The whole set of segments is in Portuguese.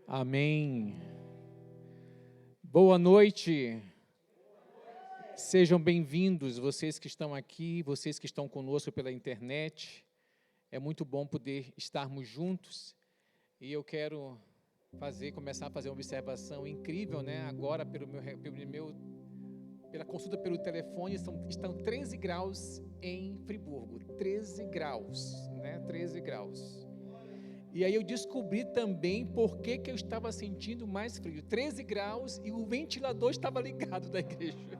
Amém. Boa noite. Sejam bem-vindos, vocês que estão aqui, vocês que estão conosco pela internet. É muito bom poder estarmos juntos. E eu quero começar a fazer uma observação incrível, né? Agora, pela consulta pelo telefone, estão 13 graus em Friburgo. 13 graus, né? 13 graus. E aí eu descobri também por que eu estava sentindo mais frio. 13 graus e o ventilador estava ligado da igreja.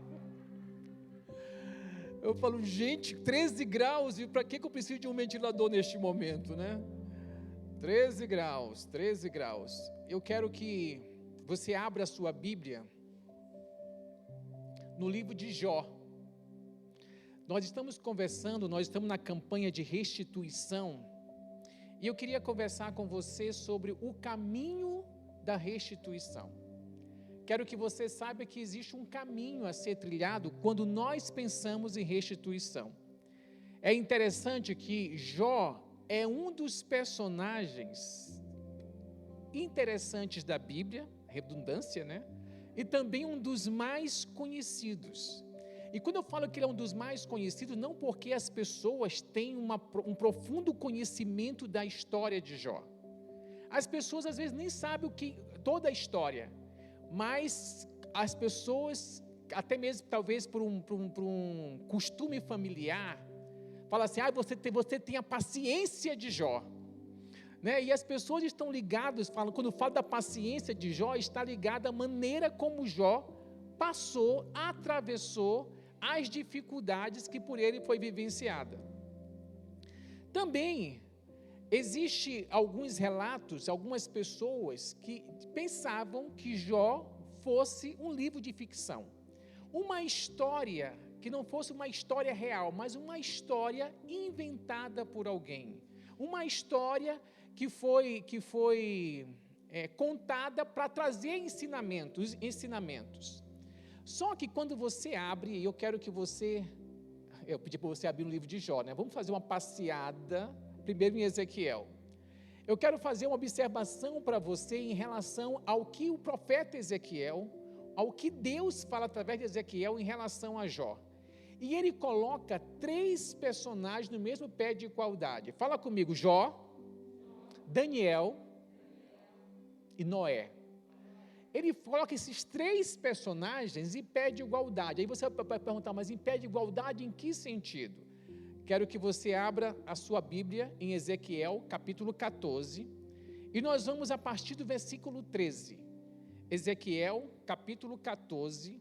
Eu falo, gente, 13 graus, e para que eu preciso de um ventilador neste momento, né? 13 graus, 13 graus. Eu quero que você abra a sua Bíblia no livro de Jó. Nós estamos na campanha de restituição. E eu queria conversar com você sobre o caminho da restituição. Quero que você saiba que existe um caminho a ser trilhado quando nós pensamos em restituição. É interessante que Jó é um dos personagens interessantes da Bíblia, redundância, né? E também um dos mais conhecidos. E quando eu falo que ele é um dos mais conhecidos, não porque as pessoas têm um profundo conhecimento da história de Jó. As pessoas às vezes nem sabem toda a história, mas as pessoas, até mesmo talvez por um costume familiar, falam assim, você tem a paciência de Jó. Né? E as pessoas estão ligadas, quando falo da paciência de Jó, está ligada à maneira como Jó passou, atravessou as dificuldades que por ele foi vivenciada. Também existe alguns relatos, algumas pessoas que pensavam que Jó fosse um livro de ficção, uma história que não fosse uma história real, mas uma história inventada por alguém, uma história que foi contada para trazer ensinamentos. Só que quando você abre, eu pedi para você abrir o livro de Jó, né? Vamos fazer uma passeada, primeiro em Ezequiel. Eu quero fazer uma observação para você em relação ao que o profeta Ezequiel, ao que Deus fala através de Ezequiel em relação a Jó. E ele coloca 3 personagens no mesmo pé de igualdade. Fala comigo, Jó, Daniel e Noé. Ele coloca esses 3 personagens em pé de igualdade. Aí você vai perguntar, mas em pé de igualdade em que sentido? Quero que você abra a sua Bíblia em Ezequiel, capítulo 14, e nós vamos a partir do versículo 13. Ezequiel, capítulo 14,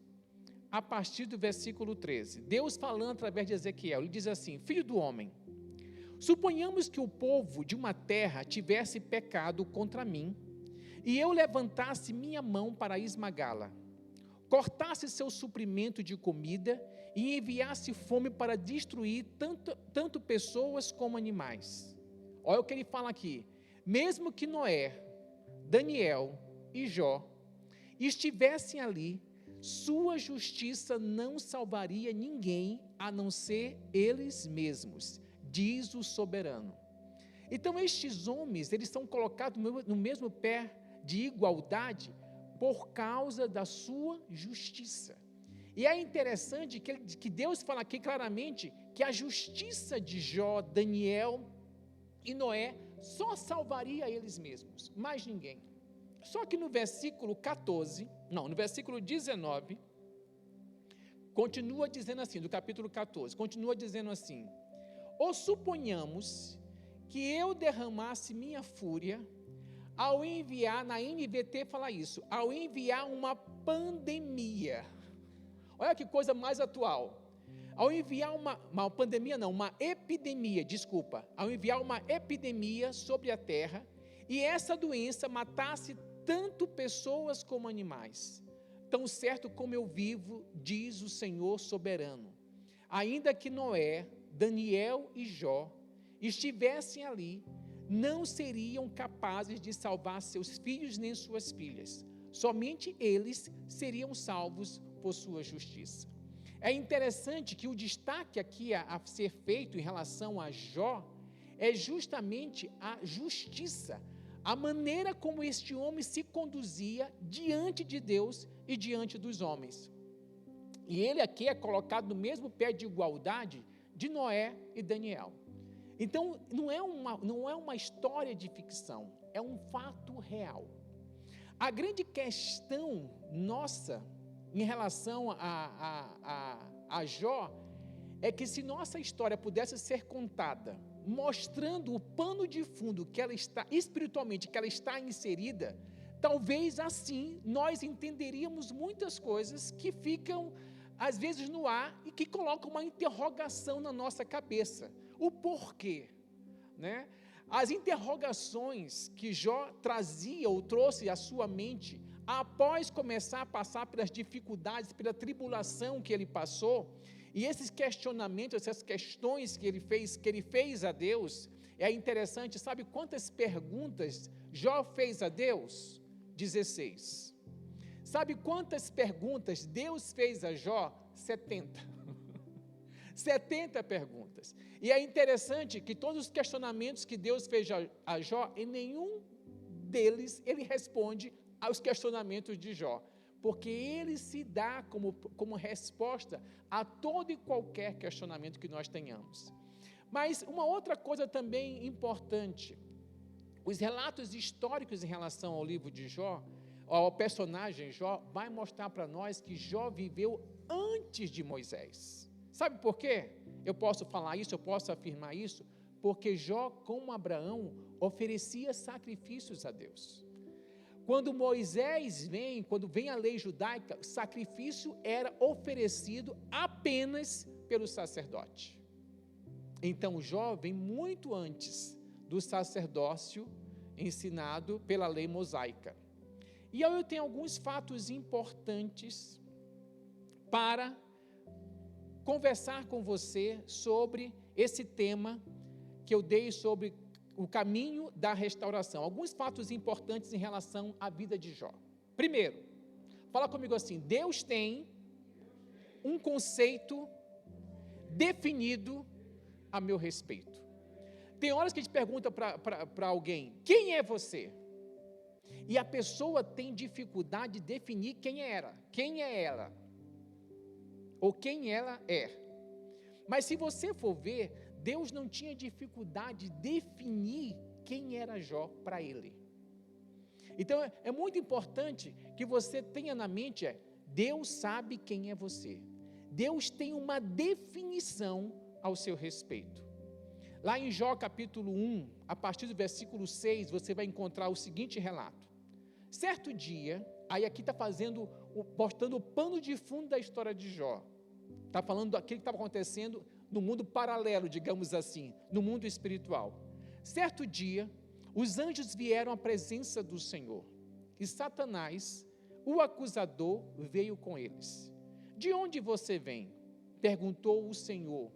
a partir do versículo 13. Deus falando através de Ezequiel, ele diz assim, filho do homem, suponhamos que o povo de uma terra tivesse pecado contra mim, e eu levantasse minha mão para esmagá-la, cortasse seu suprimento de comida e enviasse fome para destruir tanto pessoas como animais. Olha o que ele fala aqui, mesmo que Noé, Daniel e Jó estivessem ali, sua justiça não salvaria ninguém a não ser eles mesmos, diz o soberano. Então estes homens, eles são colocados no mesmo pé de igualdade por causa da sua justiça. E é interessante que Deus fala aqui claramente que a justiça de Jó, Daniel e Noé só salvaria eles mesmos, mais ninguém. Só que no versículo 19, continua dizendo assim, do capítulo 14, continua dizendo assim, ou suponhamos que eu derramasse minha fúria ao enviar, na NVT fala isso, ao enviar uma pandemia. Olha que coisa mais atual. Ao enviar uma epidemia sobre a terra, e essa doença matasse tanto pessoas como animais. Tão certo como eu vivo, diz o Senhor soberano. Ainda que Noé, Daniel e Jó estivessem ali, não seriam capazes de salvar seus filhos nem suas filhas. Somente eles seriam salvos por sua justiça. É interessante que o destaque aqui a ser feito em relação a Jó é justamente a justiça, a maneira como este homem se conduzia diante de Deus e diante dos homens. E ele aqui é colocado no mesmo pé de igualdade de Noé e Daniel. Então, não é uma história de ficção, é um fato real. A grande questão nossa em relação a Jó é que se nossa história pudesse ser contada mostrando o pano de fundo que ela está, espiritualmente, que ela está inserida, talvez assim nós entenderíamos muitas coisas que ficam às vezes no ar e que colocam uma interrogação na nossa cabeça. O porquê, né? As interrogações que Jó trazia ou trouxe à sua mente após começar a passar pelas dificuldades, pela tribulação que ele passou, e esses questionamentos, essas questões que ele fez a Deus, é interessante. Sabe quantas perguntas Jó fez a Deus? 16. Sabe quantas perguntas Deus fez a Jó? 70. 70 perguntas. E é interessante que todos os questionamentos que Deus fez a Jó, em nenhum deles ele responde aos questionamentos de Jó, porque ele se dá como resposta a todo e qualquer questionamento que nós tenhamos. Mas uma outra coisa também importante, os relatos históricos em relação ao livro de Jó, ao personagem Jó, vai mostrar para nós que Jó viveu antes de Moisés. Sabe por quê? Eu posso falar isso, eu posso afirmar isso, porque Jó, como Abraão, oferecia sacrifícios a Deus. Quando Moisés vem, quando vem a lei judaica, o sacrifício era oferecido apenas pelo sacerdote. Então Jó vem muito antes do sacerdócio ensinado pela lei mosaica. E eu tenho alguns fatos importantes para conversar com você sobre esse tema que eu dei sobre o caminho da restauração. Alguns fatos importantes em relação à vida de Jó. Primeiro, fala comigo assim: Deus tem um conceito definido a meu respeito. Tem horas que a gente pergunta para alguém: quem é você? E a pessoa tem dificuldade de definir quem é ela, ou quem ela é. Mas se você for ver, Deus não tinha dificuldade de definir quem era Jó para ele. Então é muito importante que você tenha na mente, Deus sabe quem é você. Deus tem uma definição ao seu respeito. Lá em Jó capítulo 1, a partir do versículo 6, você vai encontrar o seguinte relato. Certo dia, aí aqui está botando o pano de fundo da história de Jó. Está falando daquilo que estava acontecendo no mundo paralelo, digamos assim, no mundo espiritual. Certo dia, os anjos vieram à presença do Senhor, e Satanás, o acusador, veio com eles. De onde você vem? Perguntou o Senhor.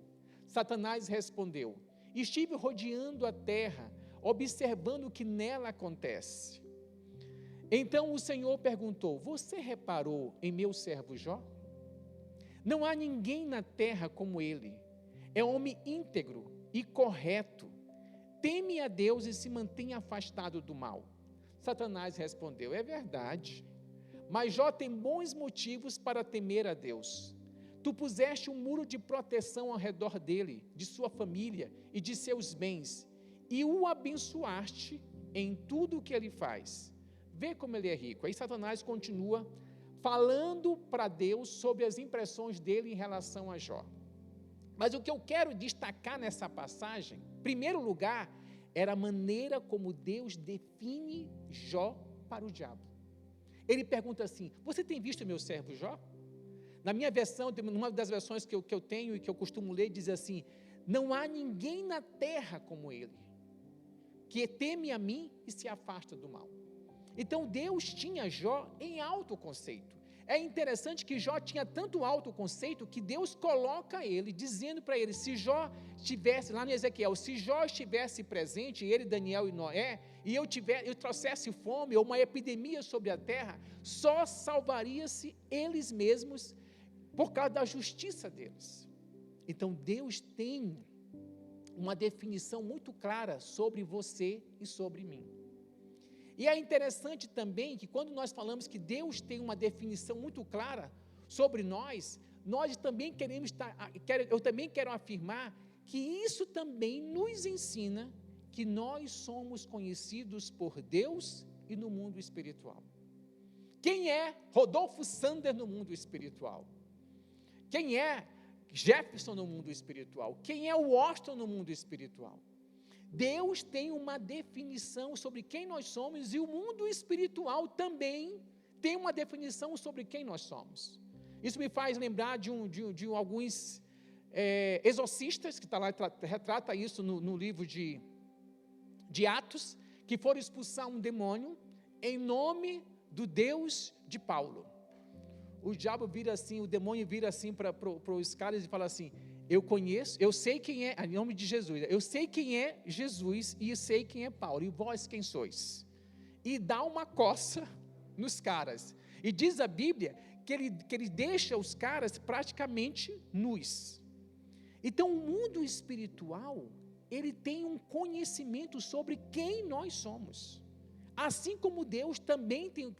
Satanás respondeu: estive rodeando a terra, observando o que nela acontece. Então o Senhor perguntou: você reparou em meu servo Jó? Não há ninguém na terra como ele. É homem íntegro e correto. Teme a Deus e se mantém afastado do mal. Satanás respondeu: é verdade, mas Jó tem bons motivos para temer a Deus. Tu puseste um muro de proteção ao redor dele, de sua família e de seus bens, e o abençoaste em tudo o que ele faz. Vê como ele é rico. Aí Satanás continua falando para Deus sobre as impressões dele em relação a Jó. Mas o que eu quero destacar nessa passagem, em primeiro lugar, era a maneira como Deus define Jó para o diabo. Ele pergunta assim: você tem visto meu servo Jó? Na minha versão, numa das versões que eu tenho e que eu costumo ler, diz assim: não há ninguém na terra como ele, que teme a mim e se afasta do mal. Então Deus tinha Jó em alto conceito. É interessante que Jó tinha tanto alto conceito que Deus coloca ele, dizendo para ele: se Jó estivesse, lá no Ezequiel, se Jó estivesse presente, ele, Daniel e Noé, e eu trouxesse fome ou uma epidemia sobre a terra, só salvaria-se eles mesmos por causa da justiça deles. Então Deus tem uma definição muito clara sobre você e sobre mim. E é interessante também que quando nós falamos que Deus tem uma definição muito clara sobre nós também eu também quero afirmar que isso também nos ensina que nós somos conhecidos por Deus e no mundo espiritual. Quem é Rodolfo Sander no mundo espiritual? Quem é Jefferson no mundo espiritual? Quem é Washington no mundo espiritual? Deus tem uma definição sobre quem nós somos e o mundo espiritual também tem uma definição sobre quem nós somos. Isso me faz lembrar de alguns exorcistas, que está lá, retrata isso no livro de Atos, que foram expulsar um demônio em nome do Deus de Paulo. O diabo vira assim, o demônio vira assim para os caras e fala assim: eu sei quem é, em nome de Jesus, eu sei quem é Jesus e sei quem é Paulo, e vós quem sois? E dá uma coça nos caras, e diz a Bíblia que ele deixa os caras praticamente nus. Então o mundo espiritual, ele tem um conhecimento sobre quem nós somos, assim como Deus tem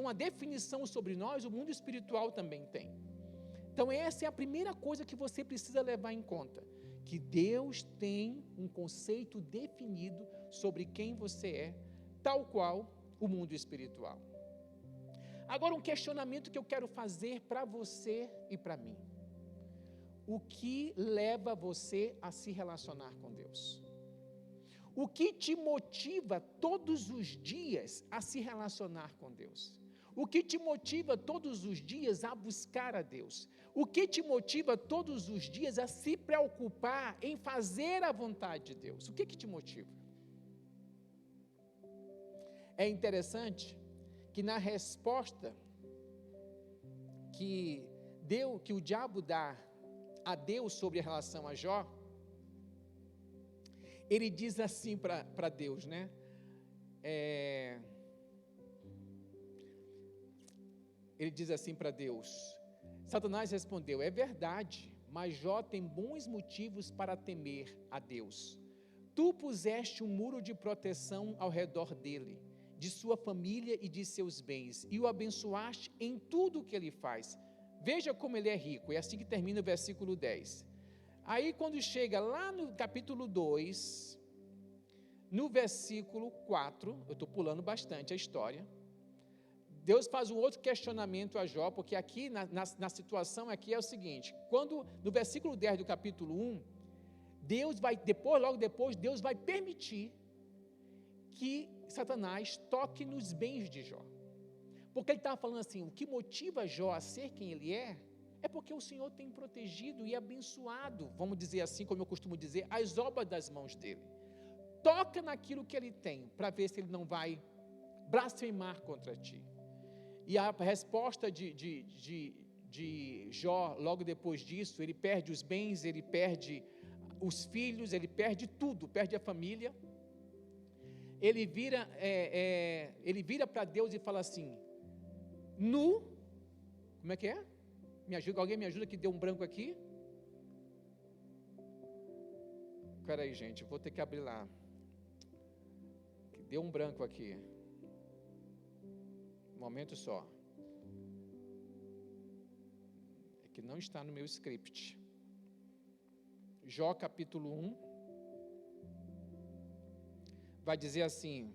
uma definição sobre nós, o mundo espiritual também tem. Então essa é a primeira coisa que você precisa levar em conta, que Deus tem um conceito definido sobre quem você é, tal qual o mundo espiritual. Agora, um questionamento que eu quero fazer para você e para mim: o que leva você a se relacionar com Deus? O que te motiva todos os dias a se relacionar com Deus? O que te motiva todos os dias a buscar a Deus? O que te motiva todos os dias a se preocupar em fazer a vontade de Deus? O que te motiva? É interessante que na resposta que o diabo dá a Deus sobre a relação a Jó, ele diz assim para Deus, né? Ele diz assim para Deus: Satanás respondeu: é verdade, mas Jó tem bons motivos para temer a Deus. Tu puseste um muro de proteção ao redor dele, de sua família e de seus bens, e o abençoaste em tudo o que ele faz. Veja como ele é rico. É assim que termina o versículo 10. Aí quando chega lá no capítulo 2, no versículo 4, eu estou pulando bastante a história, Deus faz um outro questionamento a Jó, porque aqui na situação aqui é o seguinte: quando no versículo 10 do capítulo 1, Deus vai, logo depois, Deus vai permitir que Satanás toque nos bens de Jó, porque ele estava falando assim: o que motiva Jó a ser quem ele é porque o Senhor tem protegido e abençoado, vamos dizer assim, como eu costumo dizer, as obras das mãos dele. Toca naquilo que ele tem, para ver se ele não vai blasfemar contra ti. E a resposta de Jó, logo depois disso, ele perde os bens, ele perde os filhos, ele perde tudo, perde a família. Ele vira para Deus e fala assim: como é que é? Alguém me ajuda que deu um branco aqui? Espera aí, gente, vou ter que abrir lá. Deu um branco aqui. Um momento só. É que não está no meu script. Jó capítulo 1. Vai dizer assim: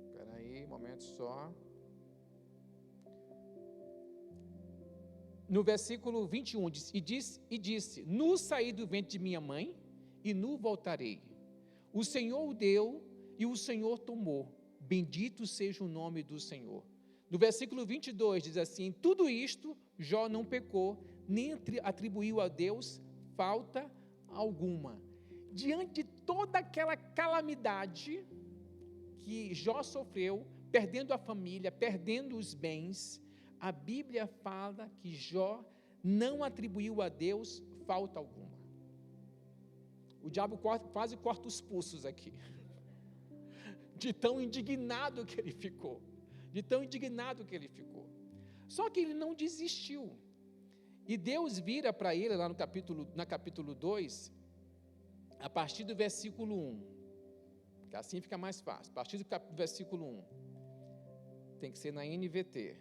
espera aí, um momento só. No versículo 21, disse: nu saí do ventre de minha mãe, e nu voltarei. O Senhor o deu, e o Senhor tomou. Bendito seja o nome do Senhor. No versículo 22, diz assim: em tudo isto, Jó não pecou, nem atribuiu a Deus falta alguma. Diante de toda aquela calamidade que Jó sofreu, perdendo a família, perdendo os bens, a Bíblia fala que Jó não atribuiu a Deus falta alguma. O diabo quase corta os pulsos aqui, de tão indignado que ele ficou, Só que ele não desistiu. E Deus vira para ele lá na capítulo 2, a partir do versículo 1, que assim fica mais fácil, a partir do versículo 1, tem que ser na NVT.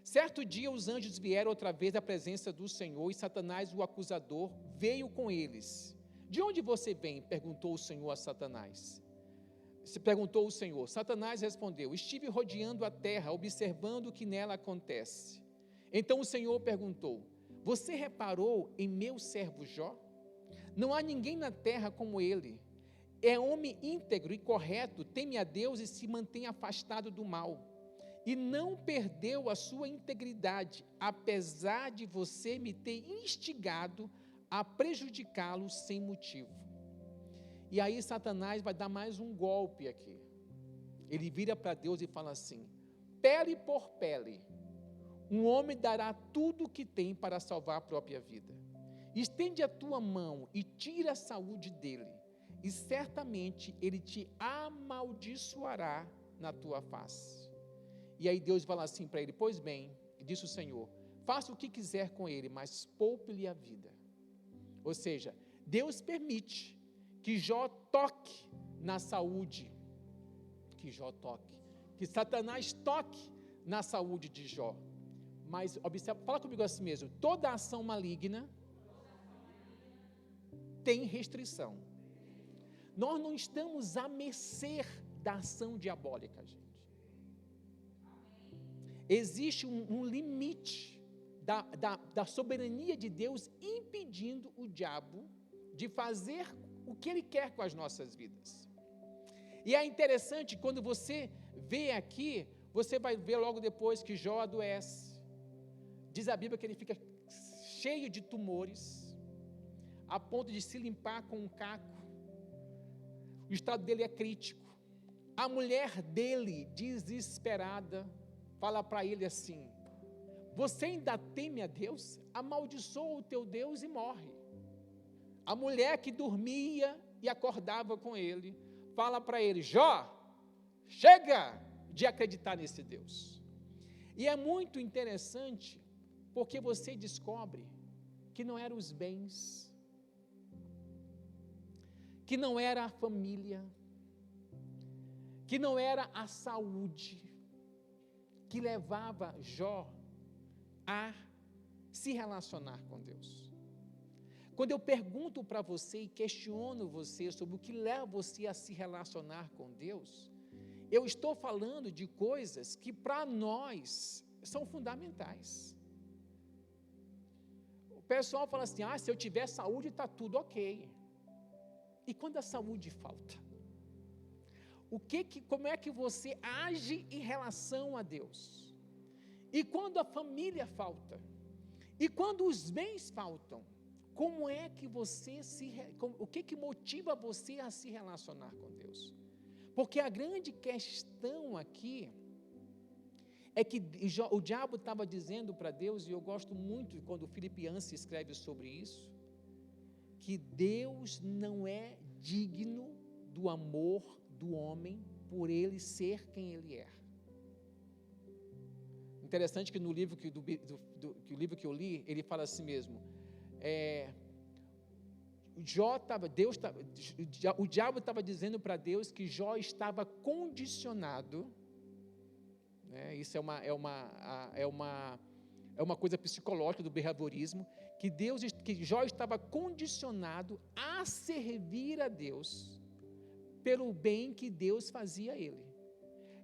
Certo dia os anjos vieram outra vez à presença do Senhor, e Satanás, o acusador, veio com eles. De onde você vem? Perguntou o Senhor a Satanás. Perguntou o Senhor. Satanás respondeu: estive rodeando a terra, observando o que nela acontece. Então o Senhor perguntou: você reparou em meu servo Jó? Não há ninguém na terra como ele. É homem íntegro e correto, teme a Deus e se mantém afastado do mal. E não perdeu a sua integridade, apesar de você me ter instigado a prejudicá-lo sem motivo. E aí Satanás vai dar mais um golpe aqui. Ele vira para Deus e fala assim: pele por pele, um homem dará tudo o que tem para salvar a própria vida. Estende a tua mão e tira a saúde dele, e certamente ele te amaldiçoará na tua face. E aí Deus fala assim para ele: pois bem, disse o Senhor, faça o que quiser com ele, mas poupe-lhe a vida. Ou seja, Deus permite que Jó toque na saúde, que Satanás toque na saúde de Jó. Mas, observa, fala comigo assim mesmo: toda ação maligna tem restrição. Nós não estamos à mercê da ação diabólica, gente. Existe um limite da soberania de Deus impedindo o diabo de fazer o que ele quer com as nossas vidas. E é interessante, quando você vê aqui, você vai ver logo depois que Jó adoece. Diz a Bíblia que ele fica cheio de tumores, a ponto de se limpar com um caco. O estado dele é crítico. A mulher dele, desesperada, fala para ele assim: você ainda teme a Deus? Amaldiçoa o teu Deus e morre. A mulher que dormia e acordava com ele, fala para ele: Jó, chega de acreditar nesse Deus. E é muito interessante, porque você descobre que não eram os bens, que não era a família, que não era a saúde, que levava Jó a se relacionar com Deus. Quando eu pergunto para você e questiono você sobre o que leva você a se relacionar com Deus, eu estou falando de coisas que para nós são fundamentais. O pessoal fala assim: se eu tiver saúde está tudo ok. E quando a saúde falta? Como é que você age em relação a Deus? E quando a família falta? E quando os bens faltam? Como é que você o que motiva você a se relacionar com Deus? Porque a grande questão aqui é que o diabo estava dizendo para Deus, e eu gosto muito quando o Philip Yancey escreve sobre isso, que Deus não é digno do amor do homem por ele ser quem ele é. Interessante que no livro que eu li, ele fala assim mesmo: o diabo estava dizendo para Deus que Jó estava condicionado, né? Isso é uma coisa psicológica do behaviorismo, que Jó estava condicionado a servir a Deus pelo bem que Deus fazia a ele.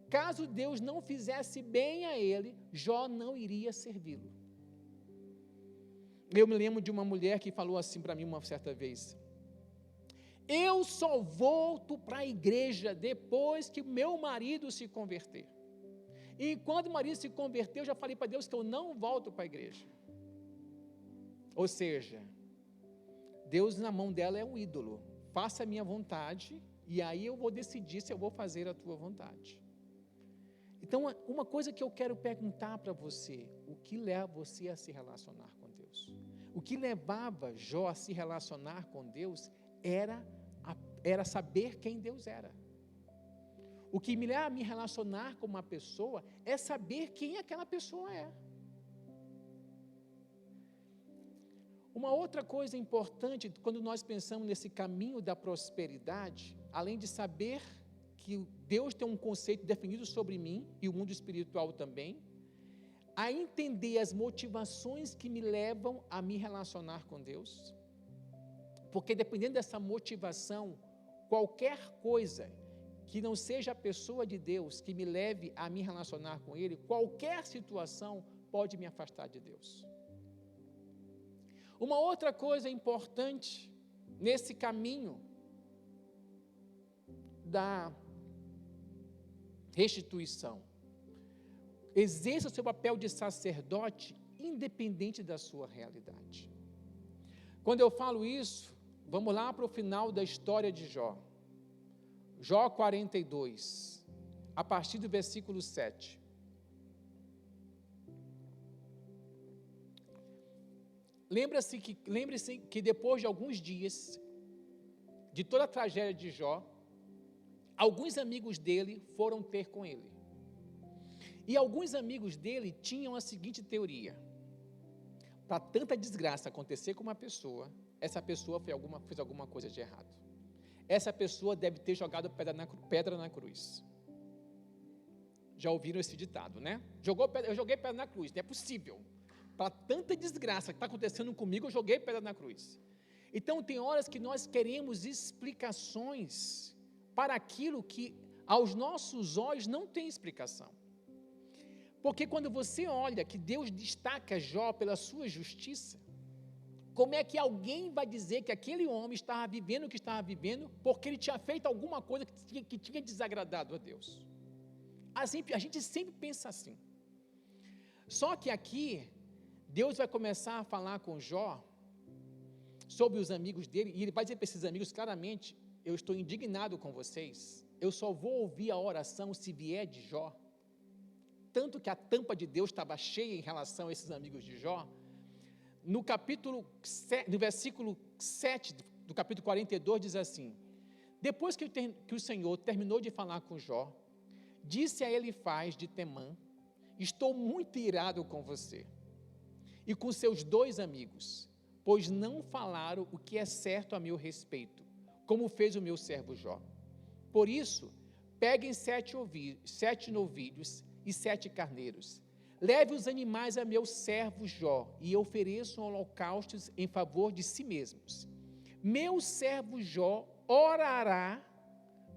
Caso Deus não fizesse bem a ele, Jó não iria servi-lo. Eu me lembro de uma mulher que falou assim para mim uma certa vez: eu só volto para a igreja depois que meu marido se converter. E quando o marido se converteu, eu já falei para Deus que eu não volto para a igreja. Ou seja, Deus na mão dela é um ídolo. Faça a minha vontade, e aí eu vou decidir se eu vou fazer a tua vontade. Então, uma coisa que eu quero perguntar para você: o que leva você a se relacionar com Deus? O que levava Jó a se relacionar com Deus era saber quem Deus era. O que me leva a me relacionar com uma pessoa é saber quem aquela pessoa é. Uma outra coisa importante, quando nós pensamos nesse caminho da prosperidade, além de saber que Deus tem um conceito definido sobre mim, e o mundo espiritual também, a entender as motivações que me levam a me relacionar com Deus, porque dependendo dessa motivação, qualquer coisa que não seja a pessoa de Deus, que me leve a me relacionar com Ele, qualquer situação pode me afastar de Deus. Uma outra coisa importante nesse caminho da restituição: exerça o seu papel de sacerdote independente da sua realidade. Quando eu falo isso, vamos lá para o final da história de Jó. Jó 42, a partir do versículo 7. Lembre-se que depois de alguns dias, de toda a tragédia de Jó, alguns amigos dele foram ter com ele. E alguns amigos dele tinham a seguinte teoria: para tanta desgraça acontecer com uma pessoa, essa pessoa fez alguma coisa de errado. Essa pessoa deve ter jogado pedra na cruz. Já ouviram esse ditado, né? Eu joguei pedra na cruz, não é possível. Para tanta desgraça que está acontecendo comigo, eu joguei pedra na cruz. Então, tem horas que nós queremos explicações para aquilo que, aos nossos olhos, não tem explicação. Porque quando você olha que Deus destaca Jó pela sua justiça, como é que alguém vai dizer que aquele homem estava vivendo o que estava vivendo porque ele tinha feito alguma coisa que tinha desagradado a Deus? A gente sempre pensa assim. Só que aqui, Deus vai começar a falar com Jó sobre os amigos dele, e ele vai dizer para esses amigos claramente: eu estou indignado com vocês, eu só vou ouvir a oração se vier de Jó. Tanto que a tampa de Deus estava cheia em relação a esses amigos de Jó. No versículo 7 do capítulo 42 diz assim: depois que o Senhor terminou de falar com Jó, disse a Elifaz de Temã: estou muito irado com você e com seus 2 amigos, pois não falaram o que é certo a meu respeito, como fez o meu servo Jó. Por isso, peguem 7 novilhos e 7 carneiros, leve os animais a meu servo Jó, e ofereçam holocaustos em favor de si mesmos. Meu servo Jó orará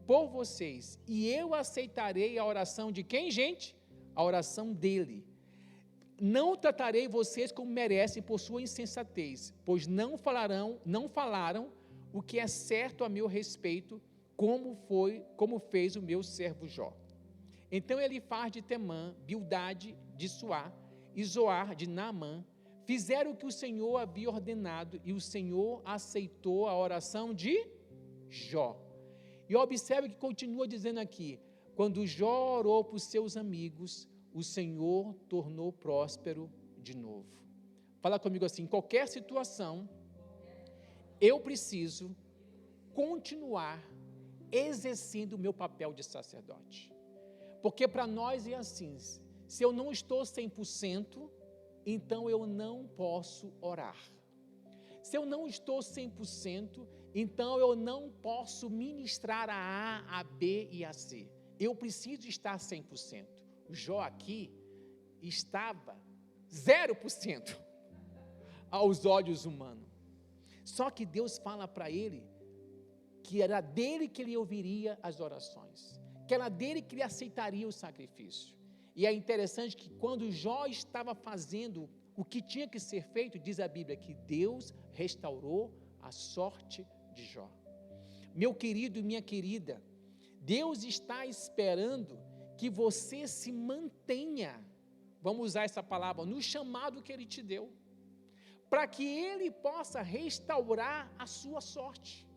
por vocês, e eu aceitarei a oração de quem, gente? A oração dele. Não tratarei vocês como merecem por sua insensatez, pois não falaram o que é certo a meu respeito, como fez o meu servo Jó. Então Elifaz de Temã, Bildade de Suá e Zoar de Naamã fizeram o que o Senhor havia ordenado, e o Senhor aceitou a oração de Jó. E observe que continua dizendo aqui: quando Jó orou por seus amigos, o Senhor tornou próspero de novo. Fala comigo assim: em qualquer situação, eu preciso continuar exercendo o meu papel de sacerdote. Porque para nós é assim: se eu não estou 100%, então eu não posso orar. Se eu não estou 100%, então eu não posso ministrar a A, a B e a C. Eu preciso estar 100%. Jó aqui estava 0% aos olhos humanos. Só que Deus fala para ele que era dele que ele ouviria as orações, que era dele que ele aceitaria o sacrifício. E é interessante que quando Jó estava fazendo o que tinha que ser feito, diz a Bíblia que Deus restaurou a sorte de Jó. Meu querido e minha querida, Deus está esperando que você se mantenha, vamos usar essa palavra, no chamado que Ele te deu, para que Ele possa restaurar a sua sorte.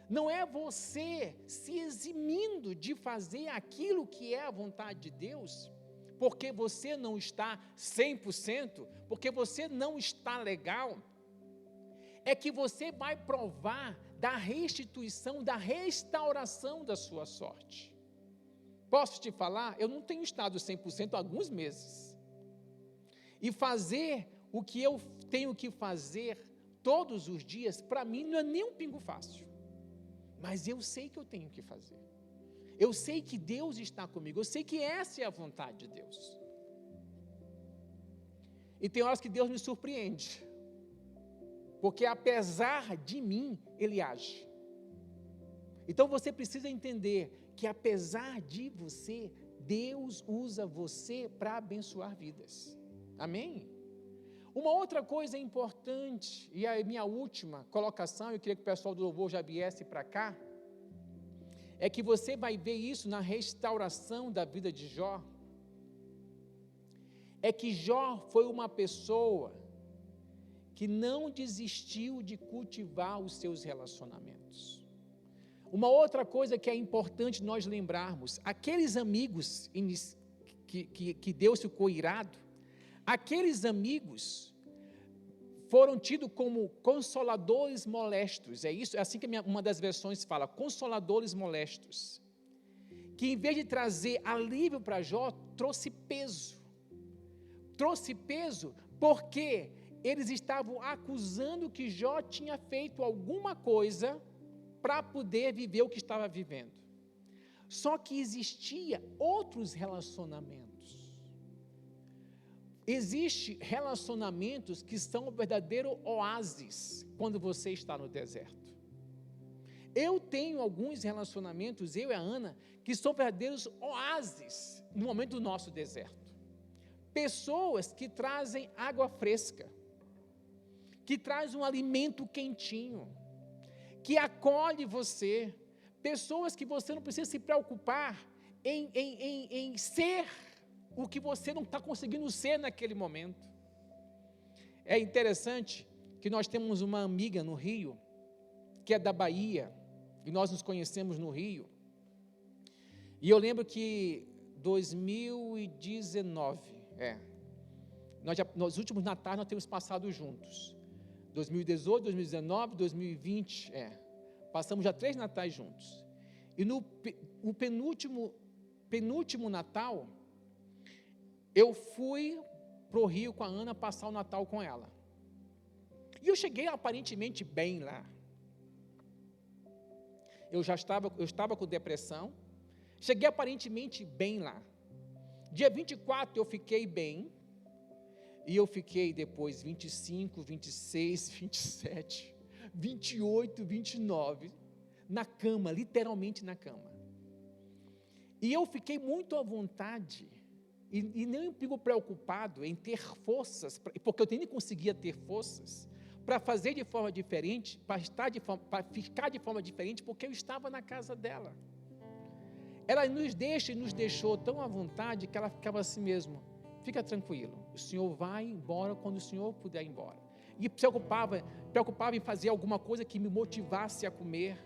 Não é você se eximindo de fazer aquilo que é a vontade de Deus, porque você não está 100%, porque você não está legal, é que você vai provar da restituição, da restauração da sua sorte. Posso te falar, eu não tenho estado 100% há alguns meses, e fazer o que eu tenho que fazer todos os dias, para mim não é nem um pingo fácil. Mas eu sei que eu tenho que fazer. Eu sei que Deus está comigo. Eu sei que essa é a vontade de Deus. E tem horas que Deus me surpreende. Porque apesar de mim, Ele age. Então você precisa entender que apesar de você, Deus usa você para abençoar vidas. Amém? Uma outra coisa importante, e a minha última colocação, eu queria que o pessoal do louvor já viesse para cá, é que você vai ver isso na restauração da vida de Jó. É que Jó foi uma pessoa que não desistiu de cultivar os seus relacionamentos. Uma outra coisa que é importante nós lembrarmos, aqueles amigos que Deus ficou irado, aqueles amigos foram tidos como consoladores molestos, é isso? É assim que uma das versões fala, consoladores molestos, que em vez de trazer alívio para Jó, trouxe peso porque eles estavam acusando que Jó tinha feito alguma coisa para poder viver o que estava vivendo. Só que existia outros relacionamentos. Existem relacionamentos que são um verdadeiro oásis quando você está no deserto. Eu tenho alguns relacionamentos, eu e a Ana, que são verdadeiros oásis no momento do nosso deserto. Pessoas que trazem água fresca, que trazem um alimento quentinho, que acolhe você, pessoas que você não precisa se preocupar em ser o que você não está conseguindo ser naquele momento. É interessante que nós temos uma amiga no Rio, que é da Bahia, e nós nos conhecemos no Rio, e eu lembro que 2019, nos últimos natais nós temos passado juntos, 2018, 2019, 2020, passamos já 3 natais juntos, e no penúltimo Natal, eu fui para o Rio com a Ana passar o Natal com ela, e eu cheguei aparentemente bem lá, eu estava com depressão, cheguei aparentemente bem lá, dia 24 eu fiquei bem, e eu fiquei depois 25, 26, 27, 28, 29, na cama, literalmente na cama. E eu fiquei muito à vontade, e nem fico preocupado em ter forças, porque eu nem conseguia ter forças, para fazer de forma diferente, para ficar de forma diferente, porque eu estava na casa dela. Ela nos deixou tão à vontade, que ela ficava assim mesmo, fica tranquilo, o senhor vai embora quando o senhor puder ir embora. E preocupava em fazer alguma coisa que me motivasse a comer,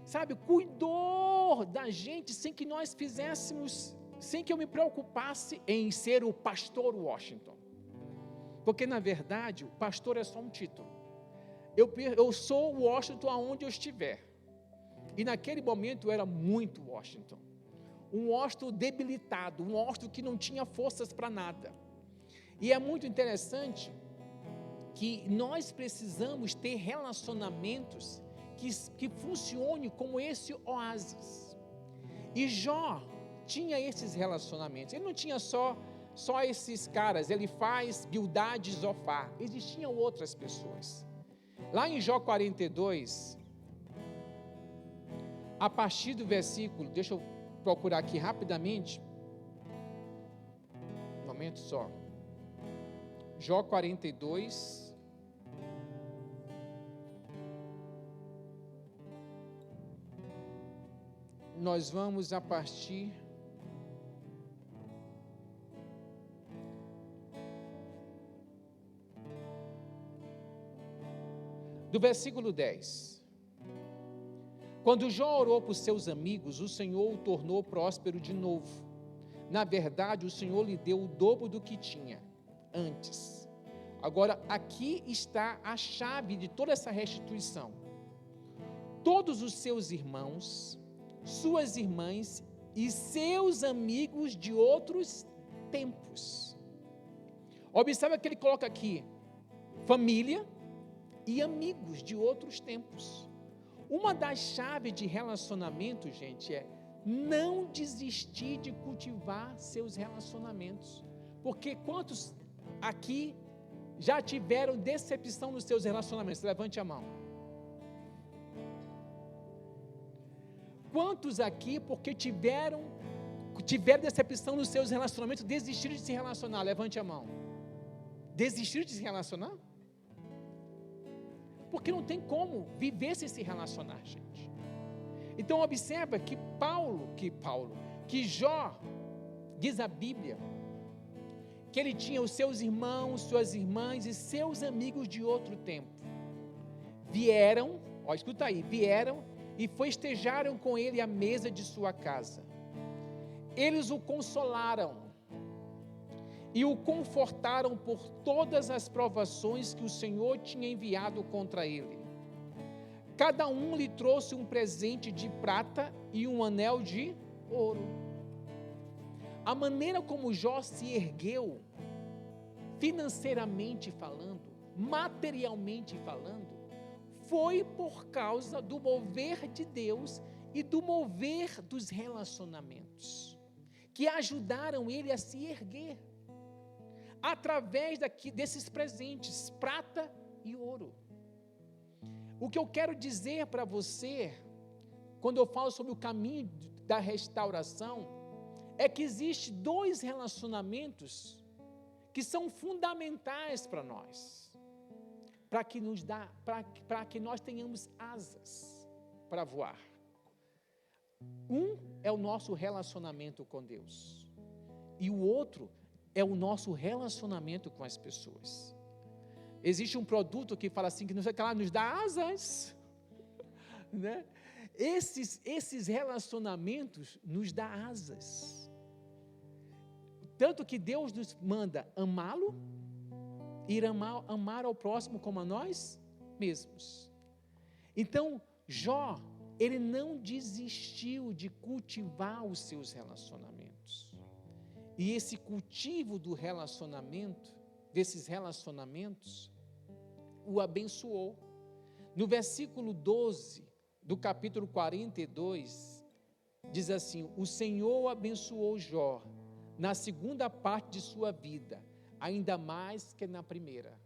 sabe, cuidou da gente sem que nós fizéssemos, sem que eu me preocupasse em ser o pastor Washington, porque na verdade o pastor é só um título, eu sou o Washington aonde eu estiver, e naquele momento eu era muito Washington, um Washington debilitado, um Washington que não tinha forças para nada. E é muito interessante que nós precisamos ter relacionamentos que funcionem como esse oásis. E Jó tinha esses relacionamentos, ele não tinha só esses caras, ele faz Bildade e Zofar, existiam outras pessoas. Lá em Jó 42, a partir do versículo, deixa eu procurar aqui rapidamente, um momento só, Jó 42, nós vamos a partir do versículo 10. Quando Jó orou por seus amigos, o Senhor o tornou próspero de novo. Na verdade, o Senhor lhe deu o dobro do que tinha antes. Agora, aqui está a chave de toda essa restituição. Todos os seus irmãos, suas irmãs e seus amigos de outros tempos. Observe que ele coloca aqui, família, e amigos de outros tempos. Uma das chaves de relacionamento, gente, é não desistir de cultivar seus relacionamentos. Porque quantos aqui já tiveram decepção nos seus relacionamentos? Levante a mão. Quantos aqui, porque tiveram decepção nos seus relacionamentos, desistiram de se relacionar? Levante a mão. Desistiram de se relacionar? Porque não tem como viver sem se relacionar, gente. Então observa que Jó, diz a Bíblia, que ele tinha os seus irmãos, suas irmãs e seus amigos de outro tempo. Vieram e festejaram com ele à mesa de sua casa. Eles o consolaram e o confortaram por todas as provações que o Senhor tinha enviado contra ele. Cada um lhe trouxe um presente de prata e um anel de ouro. A maneira como Jó se ergueu, financeiramente falando, materialmente falando, foi por causa do mover de Deus e do mover dos relacionamentos, que ajudaram ele a se erguer, através desses presentes, prata e ouro. O que eu quero dizer para você, quando eu falo sobre o caminho da restauração, é que existem dois relacionamentos que são fundamentais para nós, para que nós tenhamos asas para voar. Um é o nosso relacionamento com Deus, e o outro é o nosso relacionamento com as pessoas. Existe um produto que fala assim, que não sei o que lá, nos dá asas, né? Esses relacionamentos nos dá asas, tanto que Deus nos manda amá-lo, ir amar ao próximo como a nós mesmos. Então, Jó, ele não desistiu de cultivar os seus relacionamentos, e esse cultivo do relacionamento, desses relacionamentos, o abençoou. No versículo 12 do capítulo 42, diz assim: o Senhor abençoou Jó na segunda parte de sua vida, ainda mais que na primeira.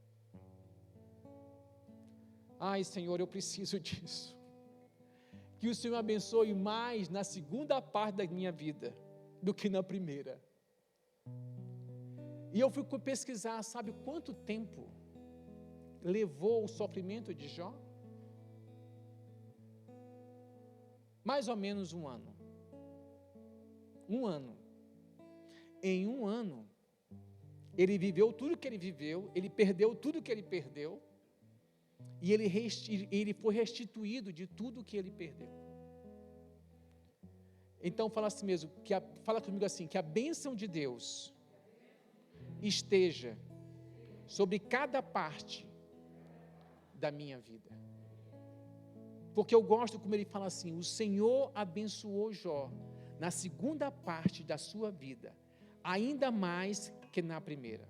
Ai, Senhor, eu preciso disso. Que o Senhor abençoe mais na segunda parte da minha vida do que na primeira. E eu fui pesquisar, sabe quanto tempo levou o sofrimento de Jó? Mais ou menos 1 ano. 1 ano. Em 1 ano, ele viveu tudo que ele viveu, ele perdeu tudo que ele perdeu, e ele foi restituído de tudo que ele perdeu. Então fala assim mesmo, fala comigo assim, que a bênção de Deus esteja sobre cada parte da minha vida. Porque eu gosto como ele fala assim: o Senhor abençoou Jó na segunda parte da sua vida, ainda mais que na primeira.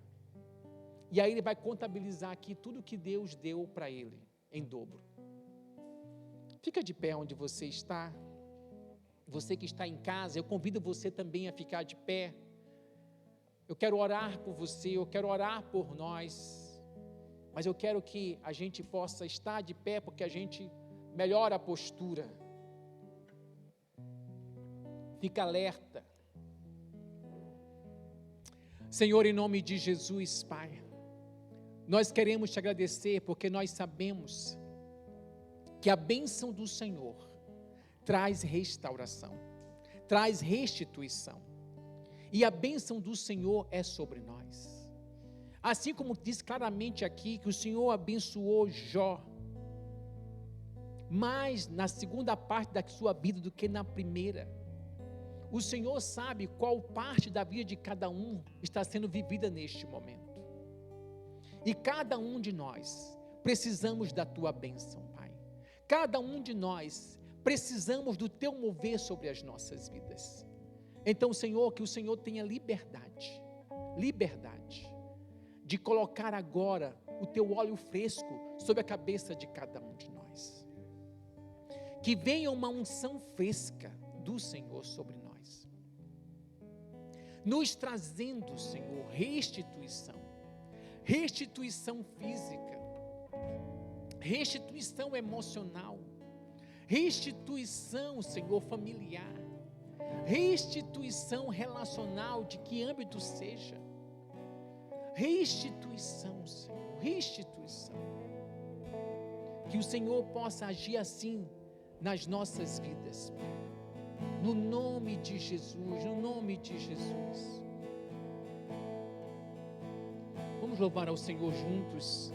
E aí ele vai contabilizar aqui tudo que Deus deu para ele em dobro. Fica de pé onde você está. Você que está em casa, eu convido você também a ficar de pé. Eu quero orar por você, eu quero orar por nós, mas eu quero que a gente possa estar de pé, porque a gente melhora a postura. Fica alerta. Senhor, em nome de Jesus, Pai, nós queremos te agradecer, porque nós sabemos que a bênção do Senhor traz restauração, traz restituição, e a bênção do Senhor é sobre nós. Assim como diz claramente aqui, que o Senhor abençoou Jó, mais na segunda parte da sua vida do que na primeira. O Senhor sabe qual parte da vida de cada um está sendo vivida neste momento, e cada um de nós precisamos da tua bênção, Pai. Cada um de nós precisamos do teu mover sobre as nossas vidas. Então, Senhor, que o Senhor tenha liberdade de colocar agora o teu óleo fresco sobre a cabeça de cada um de nós. Que venha uma unção fresca do Senhor sobre nós, nos trazendo, Senhor, restituição física, restituição emocional, restituição, Senhor, familiar, restituição relacional, de que âmbito seja, restituição, Senhor, restituição. Que o Senhor possa agir assim nas nossas vidas, no nome de Jesus, no nome de Jesus. Vamos louvar ao Senhor juntos.